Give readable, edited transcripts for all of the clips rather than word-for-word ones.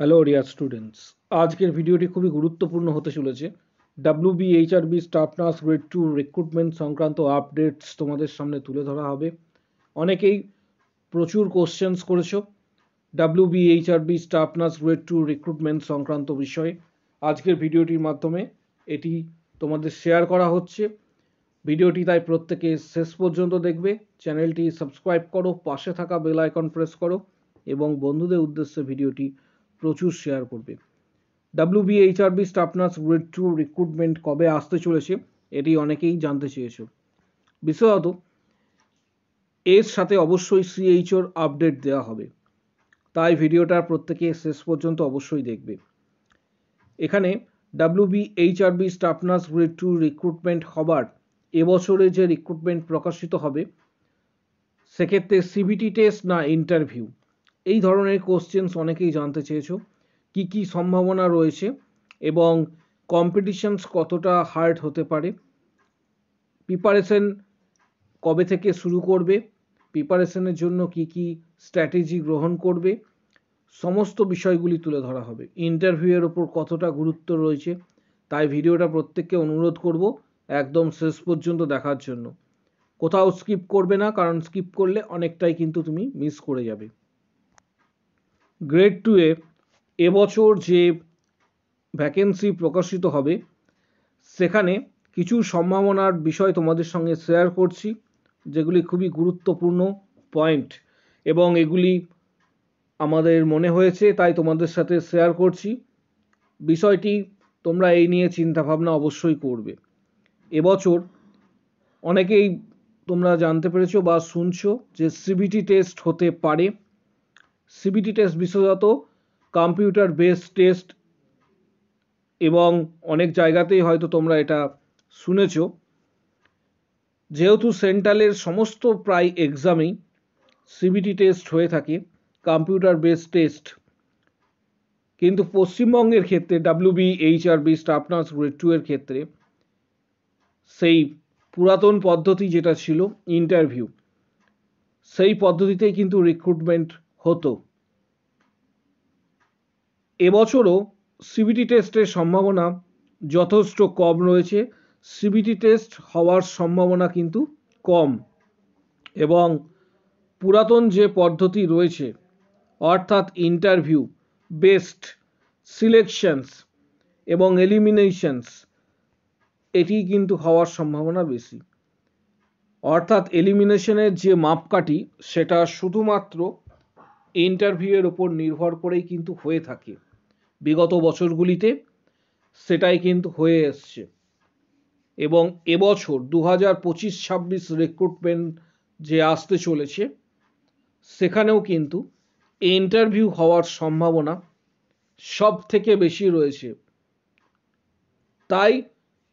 Hello dear students, আজকের ভিডিওটি খুবই গুরুত্বপূর্ণ হতে চলেছে। WBHRB staff nurse grade 2 recruitment সংক্রান্ত আপডেটস তোমাদের সামনে তুলে ধরা হবে। অনেকেই প্রচুর কোশ্চেন্স করেছো WBHRB staff nurse grade 2 recruitment সংক্রান্ত বিষয়ে। আজকের ভিডিওটির মাধ্যমে এটি তোমাদের শেয়ার করা হচ্ছে। ভিডিওটি তাই প্রত্যেকে শেষ পর্যন্ত দেখবে। চ্যানেলটি সাবস্ক্রাইব করো, পাশে থাকা বেল আইকন প্রেস করো এবং বন্ধুদের উদ্দেশ্যে ভিডিওটি প্রচুর শেয়ার করবে। WBHRB staff nurse grade 2 recruitment কবে আসতে চলেছে এটি অনেকেই জানতে চেয়েছো। বিশেষত এর সাথে অবশ্যই CHOর আপডেট দেওয়া হবে, তাই ভিডিওটা প্রত্যেকে শেষ পর্যন্ত অবশ্যই দেখবে। এখানে WBHRB staff nurse grade 2 recruitment হবার এবছরে যে রিক্রুটমেন্ট প্রকাশিত হবে সেক্ষেত্রে CBT টেস্ট না ইন্টারভিউ, এই ধরনের কোশ্চেন্স অনেকেই জানতে চেয়েছো। কি কি সম্ভাবনা রয়েছে এবং কম্পিটিশনস কতটা হার্ড হতে পারে, প্রিপারেশন কবে থেকে শুরু করবে, প্রিপারেশনের জন্য কি কি স্ট্র্যাটেজি গ্রহণ করবে, সমস্ত বিষয়গুলি তুলে ধরা হবে। ইন্টারভিউয়ের ওপর কতটা গুরুত্ব রয়েছে, তাই ভিডিওটা প্রত্যেককে অনুরোধ করব একদম শেষ পর্যন্ত দেখার জন্য। কোথাও স্কিপ করবে না, কারণ স্কিপ করলে অনেকটাই কিন্তু তুমি মিস করে যাবে। গ্রেড 2 এ এবছর যে ভ্যাকেন্সি প্রকাশিত হবে সেখানে কিছু সম্ভাবনার বিষয় তোমাদের সঙ্গে শেয়ার করছি, যেগুলি খুবই গুরুত্বপূর্ণ পয়েন্ট এবং এগুলি আমাদের মনে হয়েছে তাই তোমাদের সাথে শেয়ার করছি। বিষয়টি তোমরা এই নিয়ে চিন্তাভাবনা অবশ্যই করবে। এবছর অনেকেই তোমরা জানতে পেরেছো বা শুনছো যে CBT টেস্ট হতে পারে। CBT টেস্ট বিশেষত কম্পিউটার বেসড টেস্ট এবং অনেক জায়গাতেই হয়তো তোমরা এটা শুনেছ। যেহেতু সেন্ট্রালের সমস্ত প্রায় এক্সামেই CBT টেস্ট হয়ে থাকে, কম্পিউটার বেসড টেস্ট, কিন্তু পশ্চিমবঙ্গের ক্ষেত্রে WBHRB স্টাফ নার্স গ্রেড 2 এর ক্ষেত্রে সেই পুরাতন পদ্ধতি যেটা ছিল ইন্টারভিউ, সেই পদ্ধতিতেই কিন্তু রিক্রুটমেন্ট হতো। এবছরও CBT টেস্টের সম্ভাবনা যথেষ্ট কম রয়েছে। CBT টেস্ট হওয়ার সম্ভাবনা কিন্তু কম এবং পুরাতন যে পদ্ধতি রয়েছে অর্থাৎ ইন্টারভিউ বেসড সিলেকশনস এবং এলিমিনেশনস, এটি কিন্তু হওয়ার সম্ভাবনা বেশি। অর্থাৎ এলিমিনেশনের যে মাপকাঠি সেটা শুধুমাত্র ইন্টারভিউয়ের উপর নির্ভর করেই কিন্তু হয়ে থাকে। বিগত বছরগুলিতে সেটাই কিন্তু হয়ে এসছে এবং এবছর 2025-26 রিক্রুটমেন্ট যে আসতে চলেছে সেখানেও কিন্তু ইন্টারভিউ হওয়ার সম্ভাবনা সব থেকে বেশি রয়েছে। তাই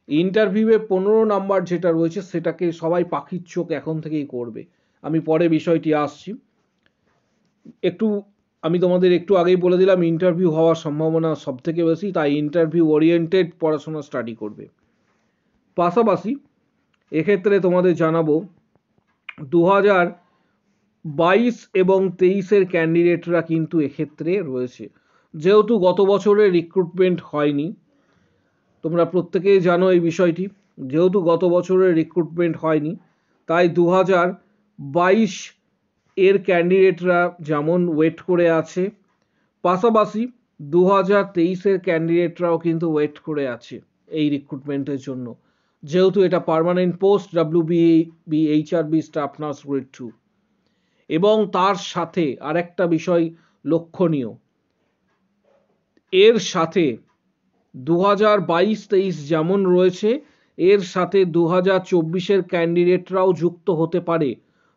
ইন্টারভিউয়ে 15 নাম্বার যেটা রয়েছে সেটাকে সবাই পাখির চোখ এখন থেকেই করবে। আমি পরে বিষয়টি আসছি। আমি তোমাদের একটু আগেই বলে দিলাম ইন্টারভিউ হওয়ার সম্ভাবনা সব থেকে বেশি, তাই ইন্টারভিউ ওরিয়েন্টেড পড়াশোনা স্টাডি করবে। পাশাপাশি এক্ষেত্রে তোমাদের জানাবো 2022 এবং 23-এর ক্যান্ডিডেটরা কিন্তু এক্ষেত্রে রয়েছে। যেহেতু গত বছরের রিক্রুটমেন্ট হয়নি, তোমরা প্রত্যেকেই জানো এই বিষয়টি, যেহেতু গত বছরের রিক্রুটমেন্ট হয়নি তাই 2022 এর ক্যান্ডিডেটরা যেমন ওয়েট করে আছে, পাশাপাশি 2023-এর ক্যান্ডিডেটরাও কিন্তু ওয়েট করে আছে এই রিক্রুটমেন্টের জন্য, যেহেতু এটা permanent post WBHRB staff nurse grade 2। এবং তার সাথে আরেকটা বিষয় লক্ষণীয়, এর সাথে 2022-23 যেমন রয়েছে এর সাথে 2024-এর ক্যান্ডিডেটরাও যুক্ত হতে পারে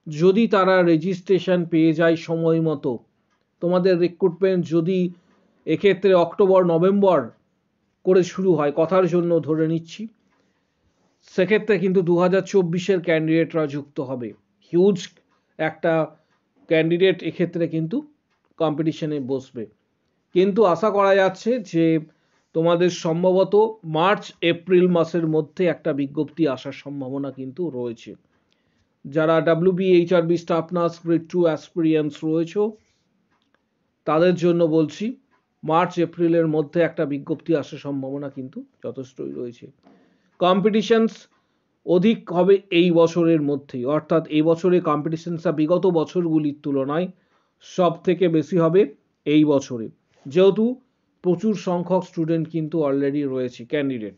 যদি তারা রেজিস্ট্রেশন পেয়ে যায় সময় মতো। তোমাদের রিক্রুটমেন্ট যদি এক্ষেত্রে অক্টোবর নভেম্বর করে শুরু হয়, কথার জন্য ধরে নিচ্ছি, সেক্ষেত্রে কিন্তু 2024-এর ক্যান্ডিডেটরা যুক্ত হবে। হিউজ একটা ক্যান্ডিডেট এক্ষেত্রে কিন্তু কম্পিটিশনে বসবে। কিন্তু আশা করা যাচ্ছে যে তোমাদের সম্ভবত মার্চ এপ্রিল মাসের মধ্যে একটা বিজ্ঞপ্তি আসার সম্ভাবনা কিন্তু রয়েছে। যারা WBHRB স্টাফ নার্স গ্রেড 2 অ্যাসপিরিয়েন্টস রয়েছে তাদের জন্য বলছি মার্চ এপ্রিলের মধ্যে একটা বিজ্ঞপ্তি আসার সম্ভাবনা কিন্তু যথেষ্টই রয়েছে। কম্পিটিশনস অধিক হবে এই বছরের মধ্যেই, অর্থাৎ এই বছরে কম্পিটিশনসটা বিগত বছরগুলির তুলনায় সব থেকে বেশি হবে এই বছরে, যেহেতু প্রচুর সংখ্যক স্টুডেন্ট কিন্তু অলরেডি রয়েছে ক্যান্ডিডেট।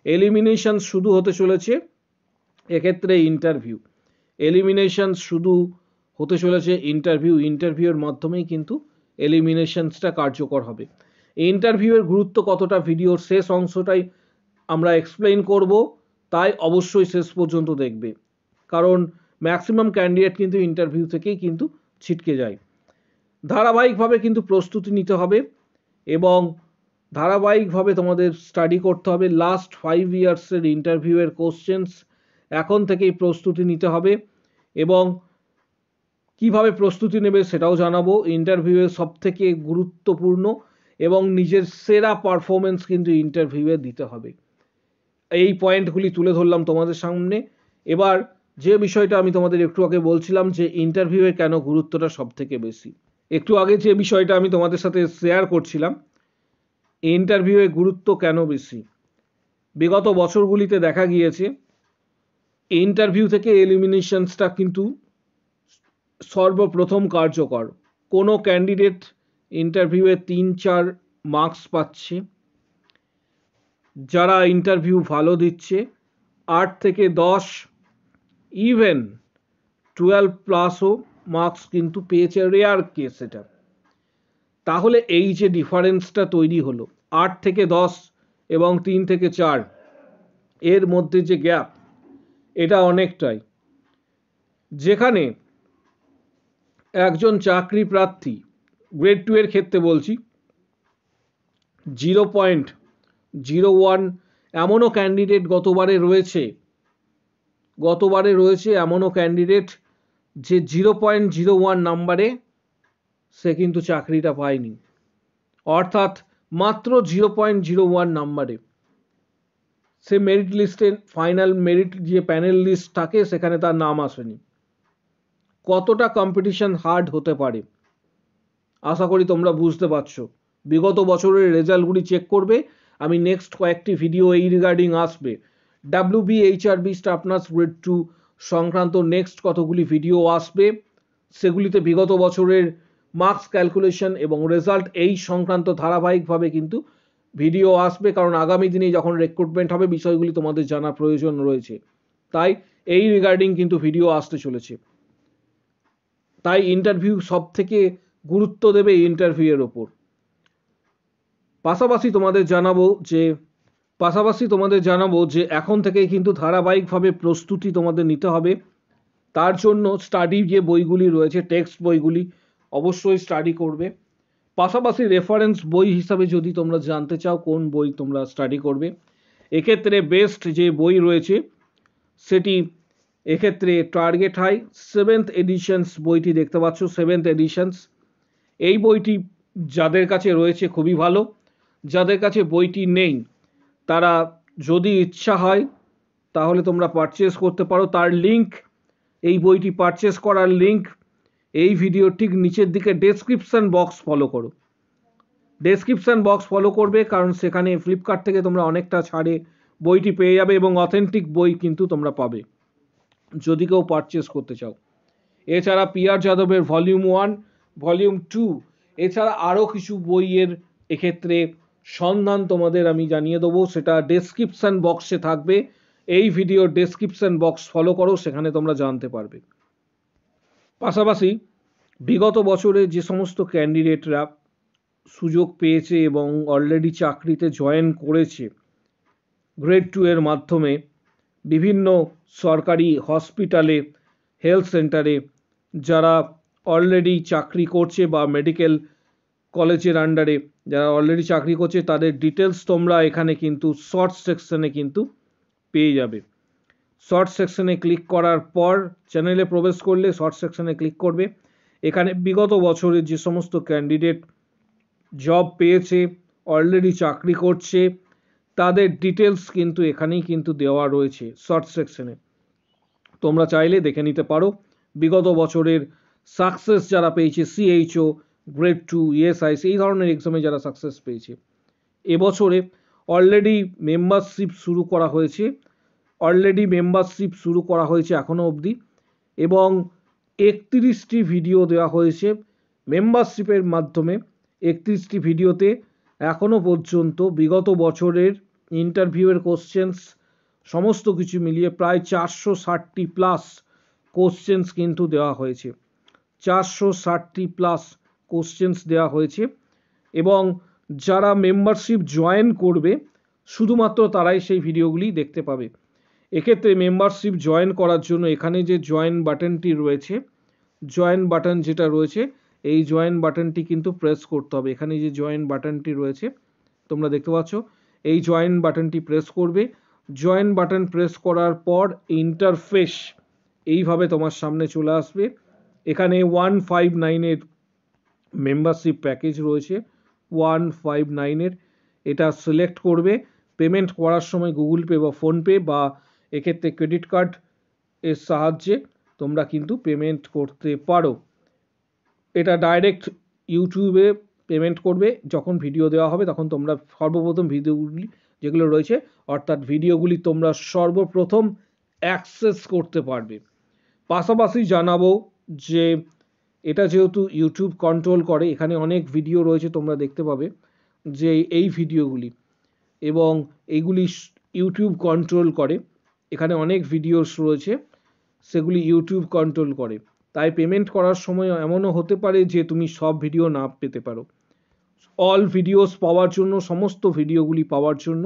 এলিমিনেশন শুরু হতে চলেছে এক্ষেত্রে এলিমিনেশন শুধু হতে চলেছে ইন্টারভিউয়ের মাধ্যমেই কিন্তু এলিমিনেশনসটা কার্যকর হবে। ইন্টারভিউয়ের গুরুত্ব কতটা ভিডিওর শেষ অংশটাই আমরা এক্সপ্লেইন করব, তাই অবশ্যই শেষ পর্যন্ত দেখবে, কারণ ম্যাক্সিমাম ক্যান্ডিডেট কিন্তু ইন্টারভিউ থেকেই কিন্তু ছিটকে যায়। ধারাবাহিকভাবে কিন্তু প্রস্তুতি নিতে হবে এবং ধারাবাহিকভাবে তোমাদের স্টাডি করতে হবে। লাস্ট 5 ইয়ার্সের ইন্টারভিউয়ের কোশ্চেন্স এখন থেকেই প্রস্তুতি নিতে হবে এবং কিভাবে প্রস্তুতি নেবে সেটাও জানাবো। ইন্টারভিউয়ে সবথেকে গুরুত্বপূর্ণ এবং নিজের সেরা পারফরমেন্স কিন্তু ইন্টারভিউয়ে দিতে হবে। এই পয়েন্টগুলি তুলে ধরলাম তোমাদের সামনে। এবার যে বিষয়টা আমি তোমাদের একটু আগে বলছিলাম যে ইন্টারভিউয়ে কেন গুরুত্বটা সবথেকে বেশি, একটু আগে যে বিষয়টা আমি তোমাদের সাথে শেয়ার করছিলাম, ইন্টারভিউয়ে গুরুত্ব কেন বেশি। বিগত বছরগুলিতে দেখা গিয়েছে ইন্টারভিউ থেকে এলিমিনেশনসটা কিন্তু সর্বপ্রথম কার্যকর। কোনো ক্যান্ডিডেট ইন্টারভিউয়ে 3-4 মার্কস পাচ্ছে, যারা ইন্টারভিউ ভালো দিচ্ছে 8 থেকে 10 ইভেন 12+ মার্কস কিন্তু পেয়েছে, রেয়ার কেস এটা। তাহলে এই যে ডিফারেন্সটা তৈরি হলো 8 থেকে 10 এবং 3 থেকে 4 এর মধ্যে যে গ্যাপ, এটা অনেকটাই। যেখানে একজন চাকরি প্রার্থী গ্রেড 2 এর ক্ষেত্রে বলছি 0.01 এমনও ক্যান্ডিডেট গতবারে রয়েছে এমনও ক্যান্ডিডেট যে 0.01 নাম্বারে সে কিন্তু চাকরিটা পায়নি, অর্থাৎ মাত্র 0.01 নাম্বারে সে মেরিট লিস্টে, ফাইনাল মেরিট যে প্যানেল লিস্ট থাকে সেখানে তার নাম আসেনি। কতটা কম্পিটিশন হার্ড হতে পারে আশা করি তোমরা বুঝতে পারছো। বিগত বছরের রেজাল্টগুলি চেক করবে, আমি নেক্সট কয়েকটি ভিডিও এই রিগার্ডিং আসবে। WBHRB স্টাফ নার্স গ্রেড 2 সংক্রান্ত নেক্সট কতগুলি ভিডিও আসবে, সেগুলিতে বিগত বছরের মার্কস ক্যালকুলেশন এবং রেজাল্ট এই সংক্রান্ত ধারাবাহিকভাবে কিন্তু ভিডিও আসবে, কারণ আগামী দিনে যখন রিক্রুটমেন্ট হবে বিষয়গুলি তোমাদের জানার প্রয়োজন রয়েছে, তাই এই রিগার্ডিং কিন্তু ভিডিও আসতে চলেছে। তাই ইন্টারভিউ সব থেকে গুরুত্ব দেবে ইন্টারভিউয়ের ওপর। পাশাপাশি তোমাদের জানাবো যে এখন থেকেই কিন্তু ধারাবাহিকভাবে প্রস্তুতি তোমাদের নিতে হবে। তার জন্য স্টাডি যে বইগুলি রয়েছে, টেক্সট বইগুলি অবশ্যই স্টাডি করবে। পাশাপাশি রেফারেন্স বই হিসাবে যদি তোমরা জানতে চাও কোন বই তোমরা স্টাডি করবে, এক্ষেত্রে বেস্ট যে বই রয়েছে সেটি এক্ষেত্রে টার্গেট হাই 7th এডিশনস বইটি দেখতে পাচ্ছ, 7th এডিশনস। এই বইটি যাদের কাছে রয়েছে খুবই ভালো, যাদের কাছে বইটি নেই তারা যদি ইচ্ছা হয় তাহলে তোমরা পারচেস করতে পারো। তার লিঙ্ক, এই বইটি পারচেস করার লিঙ্ক এই ভিডিওর ঠিক নিচের দিকে ডেসক্রিপশন বক্স ফলো করবে, কারণ সেখানে ফ্লিপকার্ট থেকে তোমরা অনেকটা ছাড়ে বইটি পেয়ে যাবে এবং অথেন্টিক বই কিন্তু তোমরা পাবে যদি কেউ পারচেস করতে চাও। এছাড়া PR যাদবের ভলিউম 1, ভলিউম 2 এছাড়া আরও কিছু বইয়ের এক্ষেত্রে সন্ধান তোমাদের আমি জানিয়ে দেবো, সেটা ডেসক্রিপশন বক্সে থাকবে। এই ভিডিওর ডেসক্রিপশন বক্স ফলো করো, সেখানে তোমরা জানতে পারবে। পাশাপাশি বিগত বছরে যে সমস্ত ক্যান্ডিডেটরা সুযোগ পেয়েছে এবং অলরেডি চাকরিতে জয়েন করেছে গ্রেড 2 এর মাধ্যমে, বিভিন্ন সরকারি হসপিটালে, হেলথ সেন্টারে যারা অলরেডি চাকরি করছে বা মেডিকেল কলেজের আন্ডারে যারা অলরেডি চাকরি করছে, তাদের ডিটেলস তোমরা এখানে কিন্তু শর্ট সেকশনে কিন্তু পেয়ে যাবে। শর্ট সেকশনে ক্লিক করার পর চ্যানেলে প্রবেশ করলে শর্ট সেকশনে ক্লিক করবে, এখানে বিগত বছরে যে সমস্ত ক্যান্ডিডেট জব পেয়েছে, অলরেডি চাকরি করছে, তাদের ডিটেলস কিন্তু এখানেই কিন্তু দেওয়া রয়েছে শর্ট সেকশনে। তোমরা চাইলে দেখে নিতে পারো বিগত বছরের সাকসেস যারা পেয়েছে, CHO, গ্রেড 2, ESIC এই ধরনের এক্সামে যারা সাকসেস পেয়েছে। এবছরে অলরেডি মেম্বারশিপ শুরু করা হয়েছে এখনো অবধি, এবং 31টি ভিডিও দেওয়া হয়েছে মেম্বারশিপের মাধ্যমে। 31টি ভিডিওতে এখনো পর্যন্ত বিগত বছরের ইন্টারভিউয়ের কোশ্চেন্স সমস্ত কিছু মিলিয়ে প্রায় 460টি প্লাস কোশ্চেন্স কিন্তু দেওয়া হয়েছে। 460টি প্লাস কোশ্চেন্স দেওয়া হয়েছে, এবং যারা মেম্বারশিপ জয়েন করবে শুধুমাত্র তারাই সেই ভিডিওগুলি দেখতে পাবে। এক্ষেত্রে মেম্বারশিপ জয়েন করার জন্য এখানে যে জয়েন বাটনটি রয়েছে, জয়েন বাটন যেটা রয়েছে, এই জয়েন বাটনটি কিন্তু প্রেস করতে হবে। এখানে যে জয়েন বাটনটি রয়েছে তোমরা দেখতে পাচ্ছ, এই জয়েন বাটনটি প্রেস করবে। জয়েন বাটন প্রেস করার পর ইন্টারফেস এইভাবে তোমার সামনে চলে আসবে। এখানে 159-এর মেম্বারশিপ প্যাকেজ রয়েছে, 159-এর, এটা সিলেক্ট করবে। পেমেন্ট করার সময় গুগল পে বা ফোনপে বা এক্ষেত্রে ক্রেডিট কার্ড এর সাহায্যে তোমরা কিন্তু পেমেন্ট করতে পারো। এটা ডাইরেক্ট ইউটিউবে পেমেন্ট করবে। যখন ভিডিও দেওয়া হবে তখন তোমরা সর্বপ্রথম ভিডিওগুলি যেগুলো রয়েছে, অর্থাৎ ভিডিওগুলি তোমরা সর্বপ্রথম অ্যাক্সেস করতে পারবে। পাশাপাশি জানাবো যে এটা যেহেতু ইউটিউব কন্ট্রোল করে, এখানে অনেক ভিডিও রয়েছে তোমরা দেখতে পাবে যে এই ভিডিওগুলি, এবং এইগুলি ইউটিউব কন্ট্রোল করে। এখানে অনেক ভিডিওস রয়েছে, সেগুলি ইউটিউব কন্ট্রোল করে। তাই পেমেন্ট করার সময় এমনও হতে পারে যে তুমি সব ভিডিও না পেতে পারো। অল ভিডিওস পাওয়ার জন্য, সমস্ত ভিডিওগুলি পাওয়ার জন্য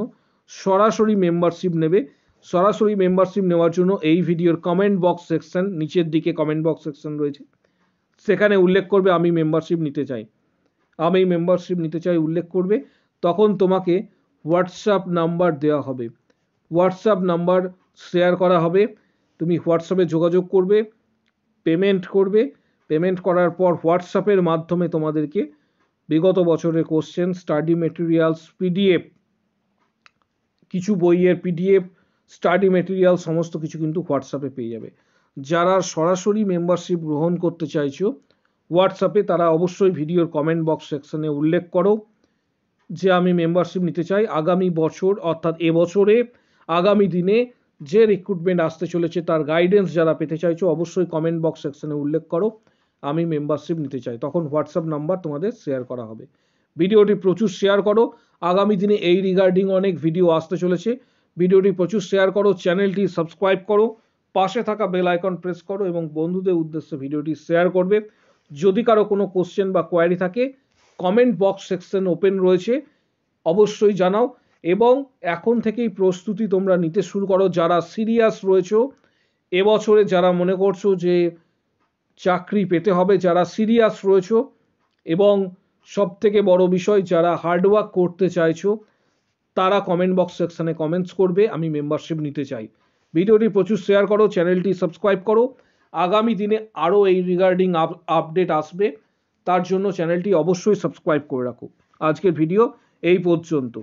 সরাসরি মেম্বারশিপ নেবে। সরাসরি মেম্বারশিপ নেওয়ার জন্য এই ভিডিওর কমেন্ট বক্স সেকশন, নিচের দিকে কমেন্ট বক্স সেকশন রয়েছে, সেখানে উল্লেখ করবে আমি মেম্বারশিপ নিতে চাই, আমি মেম্বারশিপ নিতে চাই উল্লেখ করবে। তখন তোমাকে হোয়াটসঅ্যাপ নাম্বার দেওয়া হবে, হোয়াটসঅ্যাপ নাম্বার শেয়ার করা হবে। তুমি হোয়াটসঅ্যাপে যোগাযোগ করবে, পেমেন্ট করবে। পেমেন্ট করার পর হোয়াটসঅ্যাপের মাধ্যমে তোমাদেরকে বিগত বছরের কোশ্চেন, স্টাডি মেটেরিয়ালস, পিডিএফ, কিছু বইয়ের পিডিএফ, স্টাডি মেটেরিয়াল সমস্ত কিছু কিন্তু হোয়াটসঅ্যাপে পেয়ে যাবে। যারা সরাসরি মেম্বারশিপ গ্রহণ করতে চাইছো হোয়াটসঅ্যাপে, তারা অবশ্যই ভিডিওর কমেন্ট বক্স সেকশনে উল্লেখ করো যে আমি মেম্বারশিপ নিতে চাই। আগামী বছর অর্থাৎ এবছরে আগামী দিনে যে রিক্রুটমেন্ট আসতে চলেছে তার গাইডেন্স যারা পেতে চাইছো অবশ্যই কমেন্ট বক্স সেকশনে উল্লেখ করো আমি মেম্বারশিপ নিতে চাই। তখন হোয়াটসঅ্যাপ নাম্বার তোমাদের শেয়ার করা হবে। ভিডিওটি প্রচুর শেয়ার করো, আগামী দিনে এই রিগার্ডিং অনেক ভিডিও আসতে চলেছে। ভিডিওটি প্রচুর শেয়ার করো, চ্যানেলটি সাবস্ক্রাইব করো, পাশে থাকা বেল আইকন প্রেস করো এবং বন্ধুদের উদ্দেশ্যে ভিডিওটি শেয়ার করবে। যদি কারো কোনো কোশ্চেন বা কোয়ারি থাকে কমেন্ট বক্স সেকশন ওপেন রয়েছে, অবশ্যই জানাও। এবং এখন থেকেই প্রস্তুতি তোমরা নিতে শুরু করো। যারা সিরিয়াস রয়েছো এবছরে, যারা মনে করছো যে চাকরি পেতে হবে, যারা সিরিয়াস রয়েছো, এবং সব থেকে বড় বিষয় যারা হার্ডওয়ার্ক করতে চাইছো, তারা কমেন্ট বক্স সেকশনে কমেন্টস করবে আমি মেম্বারশিপ নিতে চাই। ভিডিওটি প্রচুর শেয়ার করো, চ্যানেলটি সাবস্ক্রাইব করো। আগামী দিনে আরও এই রিগার্ডিং আপডেট আসবে, তার জন্য চ্যানেলটি অবশ্যই সাবস্ক্রাইব করে রাখো। আজকের ভিডিও এই পর্যন্ত।